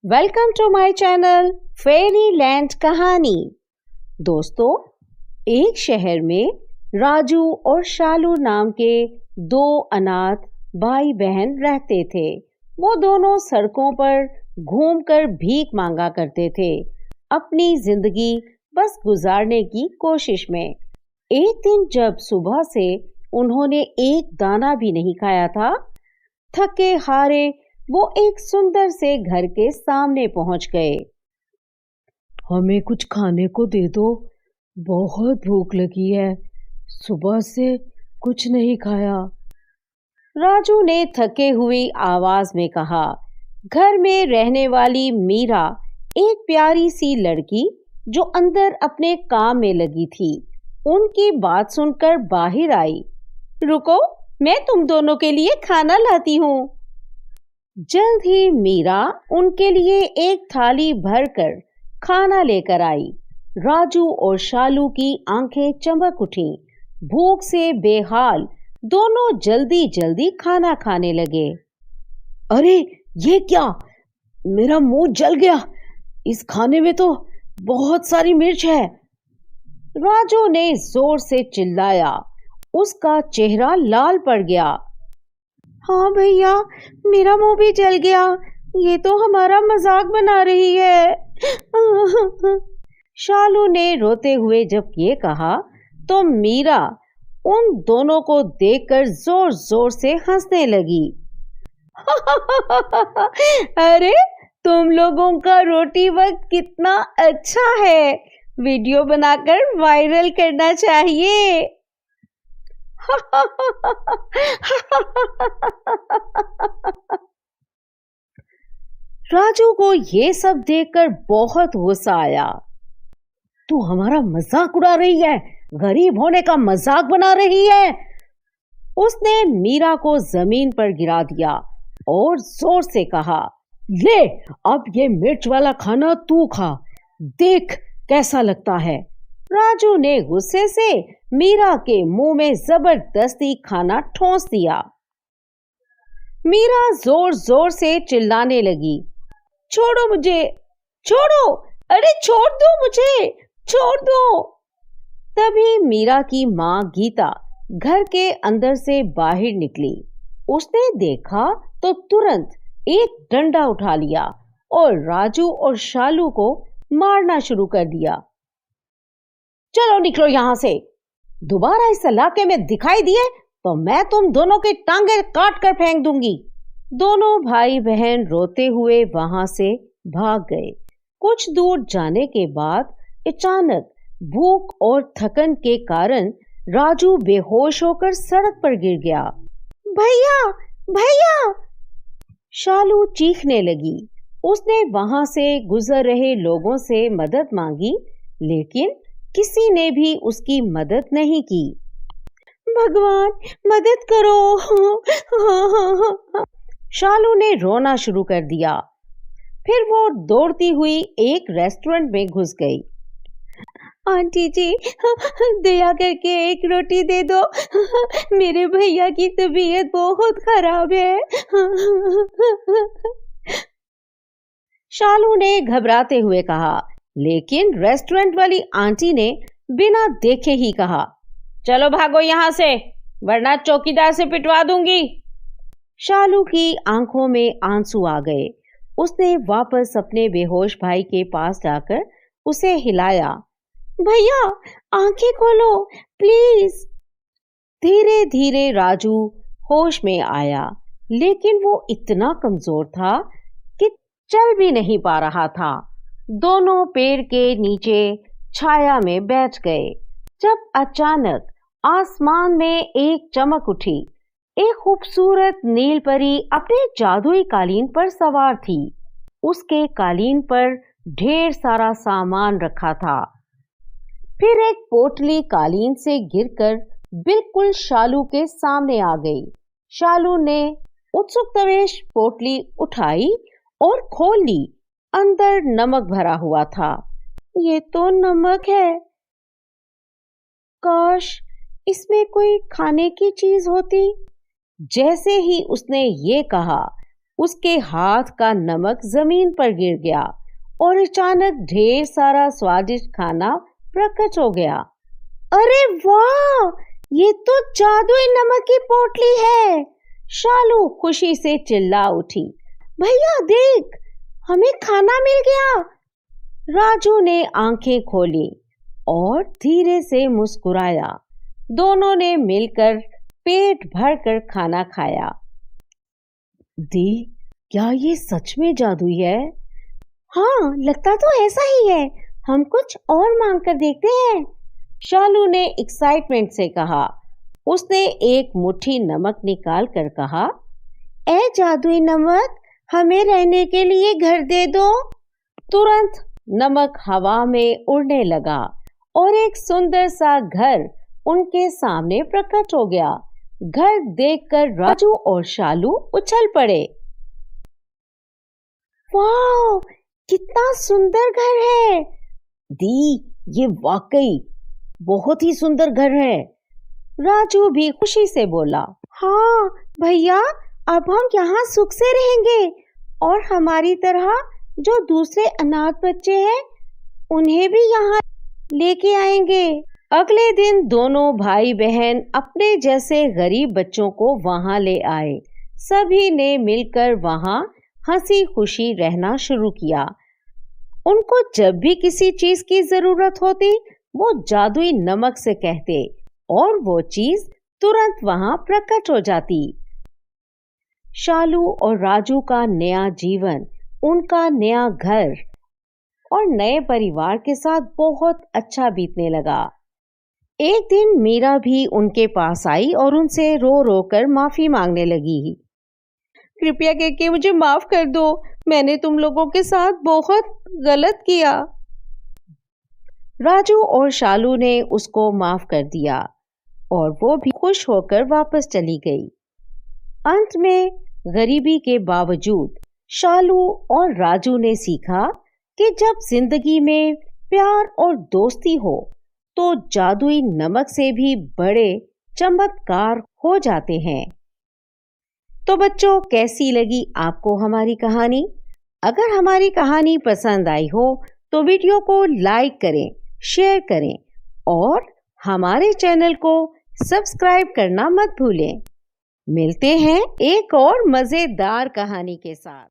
Welcome to my channel fairy land कहानी। दोस्तों, एक शहर में राजू और शालू नाम के दो अनाथ भाई बहन रहते थे। वो दोनों सड़कों पर घूमकर भीख मांगा करते थे, अपनी जिंदगी बस गुजारने की कोशिश में। एक दिन जब सुबह से उन्होंने एक दाना भी नहीं खाया था, थके हारे वो एक सुंदर से घर के सामने पहुंच गए। हमें कुछ खाने को दे दो, बहुत भूख लगी है, सुबह से कुछ नहीं खाया। राजू ने थके हुई आवाज में कहा। घर में रहने वाली मीरा, एक प्यारी सी लड़की जो अंदर अपने काम में लगी थी, उनकी बात सुनकर बाहर आई। रुको, मैं तुम दोनों के लिए खाना लाती हूँ। जल्द ही मीरा उनके लिए एक थाली भरकर खाना लेकर आई। राजू और शालू की आंखें चमक उठी। भूख से बेहाल दोनों जल्दी जल्दी खाना खाने लगे। अरे ये क्या, मेरा मुंह जल गया, इस खाने में तो बहुत सारी मिर्च है। राजू ने जोर से चिल्लाया। उसका चेहरा लाल पड़ गया। हाँ भैया, मेरा मुंह भी जल गया, ये तो हमारा मजाक बना रही है। शालू ने रोते हुए जब ये कहा तो मीरा उन दोनों को देखकर जोर जोर से हंसने लगी। अरे, तुम लोगों का रोटी वक्त कितना अच्छा है, वीडियो बनाकर वायरल करना चाहिए। राजू को ये सब देखकर बहुत गुस्सा आया। तू हमारा मजाक उड़ा रही है, गरीब होने का मजाक बना रही है। उसने मीरा को जमीन पर गिरा दिया और जोर से कहा, ले, अब ये मिर्च वाला खाना तू खा, देख कैसा लगता है। राजू ने गुस्से से मीरा के मुंह में जबरदस्ती खाना ठोंस दिया। मीरा जोर जोर से चिल्लाने लगी, छोड़ो मुझे, छोड़ो, अरे छोड़ दो मुझे, छोड़ दो। तभी मीरा की माँ गीता घर के अंदर से बाहर निकली। उसने देखा तो तुरंत एक डंडा उठा लिया और राजू और शालू को मारना शुरू कर दिया। चलो निकलो यहां से, दोबारा इस इलाके में दिखाई दिए तो मैं तुम दोनों की टांगे काट कर फेंक दूंगी। दोनों भाई बहन रोते हुए वहां से भाग गए। कुछ दूर जाने के बाद अचानक भूख और थकन के कारण राजू बेहोश होकर सड़क पर गिर गया। भैया, भैया, शालू चीखने लगी। उसने वहां से गुजर रहे लोगों से मदद मांगी, लेकिन किसी ने भी उसकी मदद नहीं की। भगवान, मदद करो। शालू ने रोना शुरू कर दिया। फिर वो दौड़ती हुई एक रेस्टोरेंट में घुस गई। आंटी जी, दया करके एक रोटी दे दो, मेरे भैया की तबीयत बहुत खराब है। शालू ने घबराते हुए कहा, लेकिन रेस्टोरेंट वाली आंटी ने बिना देखे ही कहा, चलो भागो यहां से, वरना चौकीदार से पिटवा दूंगी। शालू की आंखों में आंसू आ गए। उसने वापस अपने बेहोश भाई के पास जाकर उसे हिलाया। भैया, आंखें खोलो प्लीज। धीरे धीरे राजू होश में आया, लेकिन वो इतना कमजोर था कि चल भी नहीं पा रहा था। दोनों पेड़ के नीचे छाया में बैठ गए। जब अचानक आसमान में एक चमक उठी। एक खूबसूरत नील परी अपने जादुई कालीन पर सवार थी। उसके कालीन पर ढेर सारा सामान रखा था। फिर एक पोटली कालीन से गिरकर बिल्कुल शालू के सामने आ गई। शालू ने उत्सुकतावेश पोटली उठाई और खोल ली। अंदर नमक भरा हुआ था। ये तो नमक है, काश इसमें कोई खाने की चीज होती। जैसे ही उसने ये कहा, उसके हाथ का नमक जमीन पर गिर गया और अचानक ढेर सारा स्वादिष्ट खाना प्रकट हो गया। अरे वाह, ये तो जादुई नमक की पोटली है। शालू खुशी से चिल्ला उठी। भैया देख, हमें खाना मिल गया। राजू ने आंखें खोली और धीरे से मुस्कुराया। दोनों ने मिलकर पेट भरकर खाना खाया। दी, क्या ये सच में जादुई है? हाँ, लगता तो ऐसा ही है। हम कुछ और मांग कर देखते हैं, शालू ने एक्साइटमेंट से कहा। उसने एक मुट्ठी नमक निकाल कर कहा, ए जादुई नमक, हमें रहने के लिए घर दे दो। तुरंत नमक हवा में उड़ने लगा और एक सुंदर सा घर उनके सामने प्रकट हो गया। घर देखकर राजू और शालू उछल पड़े। वाह, कितना सुंदर घर है। दी, ये वाकई बहुत ही सुंदर घर है। राजू भी खुशी से बोला। हाँ भैया, अब हम यहाँ सुख से रहेंगे और हमारी तरह जो दूसरे अनाथ बच्चे हैं उन्हें भी यहाँ लेके आएंगे। अगले दिन दोनों भाई बहन अपने जैसे गरीब बच्चों को वहाँ ले आए। सभी ने मिलकर वहाँ हंसी खुशी रहना शुरू किया। उनको जब भी किसी चीज की जरूरत होती वो जादुई नमक से कहते और वो चीज तुरंत वहां प्रकट हो जाती। शालू और राजू का नया जीवन, उनका नया घर और नए परिवार के साथ बहुत अच्छा बीतने लगा। एक दिन मीरा भी उनके पास आई और उनसे रो रो कर माफी मांगने लगी। कृपया करके मुझे माफ कर दो, मैंने तुम लोगों के साथ बहुत गलत किया। राजू और शालू ने उसको माफ कर दिया और वो भी खुश होकर वापस चली गई। अंत में गरीबी के बावजूद शालू और राजू ने सीखा कि जब जिंदगी में प्यार और दोस्ती हो तो जादुई नमक से भी बड़े चमत्कार हो जाते हैं। तो बच्चों, कैसी लगी आपको हमारी कहानी? अगर हमारी कहानी पसंद आई हो तो वीडियो को लाइक करें, शेयर करें और हमारे चैनल को सब्सक्राइब करना मत भूलें। मिलते हैं एक और मजेदार कहानी के साथ।